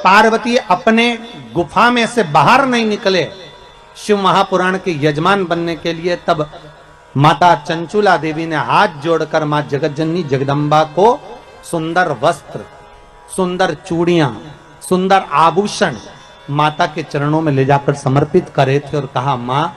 पार्वती अपने गुफा में से बाहर नहीं निकले शिव महापुराण के यजमान बनने के लिए, तब माता चंचुला देवी ने हाथ जोड़कर मां जगतजननी जगदम्बा को सुंदर वस्त्र, सुंदर चूड़ियां, सुंदर आभूषण माता के चरणों में ले जाकर समर्पित करे थे और कहा, मां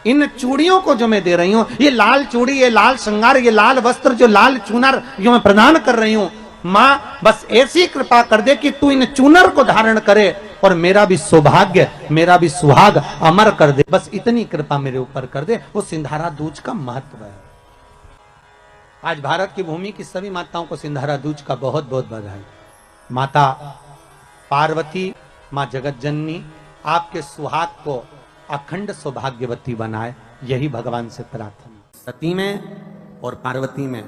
इन चूड़ियों को जो मैं दे रही हूं, ये लाल चूड़ी, ये लाल श्रृंगार, ये लाल वस्त्र, जो लाल चूनर जो मैं प्रदान कर रही हूं, मां बस ऐसी कृपा कर दे कि तू इन चूनर को धारण करे और मेरा भी सौभाग्य, मेरा भी सुहाग अमर कर दे, बस इतनी कृपा मेरे ऊपर कर दे। वो सिंधारा दूज का महत्व है। आज भारत की भूमि की सभी माताओं को सिंधारा दूज का बहुत बहुत बधाई। माता पार्वती, मां जगतजननी आपके सुहाग को अखंड सौभाग्यवती बनाए, यही भगवान से प्रार्थना। सती में और पार्वती में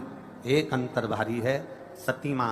एक अंतर भारी है। सती मां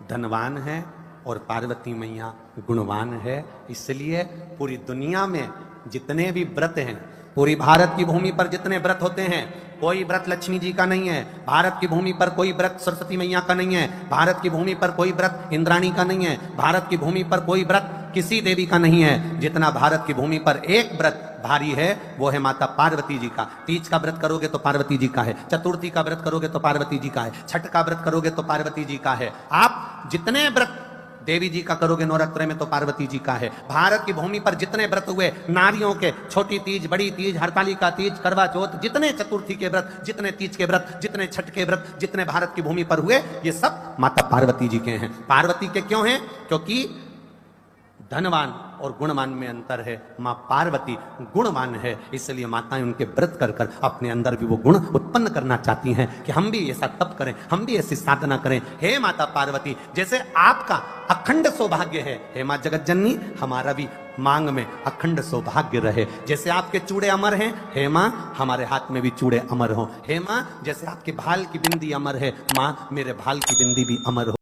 धनवान है और पार्वती मैया गुणवान है। इसलिए पूरी दुनिया में जितने भी व्रत हैं, पूरी भारत की भूमि पर जितने व्रत होते हैं, कोई व्रत लक्ष्मी जी का नहीं है, भारत की भूमि पर कोई व्रत सरस्वती मैया का नहीं है, भारत की भूमि पर कोई व्रत इंद्राणी का नहीं है, भारत की भूमि पर कोई व्रत किसी देवी का नहीं है। जितना भारत की भूमि पर एक व्रत भारी है वो है माता पार्वती जी का। तीज का व्रत करोगे तो पार्वती जी का है, चतुर्थी का व्रत करोगे तो पार्वती जी का है, छठ का व्रत करोगे तो पार्वती जी का है। आप जितने व्रत देवी जी का करोगे नवरात्र में तो पार्वती जी का है। भारत की भूमि पर जितने व्रत हुए नारियों के, छोटी तीज, बड़ी तीज, हरतालिका तीज, करवा चौथ, जितने चतुर्थी के व्रत, जितने तीज के व्रत, जितने छठ के व्रत, जितने भारत की भूमि पर हुए, ये सब माता पार्वती जी के हैं। पार्वती के क्यों हैं? क्योंकि धनवान और गुणवान में अंतर है। मां पार्वती गुणवान है, इसलिए माताएं उनके व्रत कर कर अपने अंदर भी वो गुण उत्पन्न करना चाहती हैं कि हम भी ऐसा तप करें, हम भी ऐसी साधना करें। हे माता पार्वती, जैसे आपका अखंड सौभाग्य है, हे मां जगतजननी हमारा भी मांग में अखंड सौभाग्य रहे। जैसे आपके चूड़े अमर हैं, हे मां हमारे हाथ में भी चूड़े अमर हो। हे मां जैसे आपके भाल की बिंदी अमर है, मां मेरे भाल की बिंदी भी अमर हो।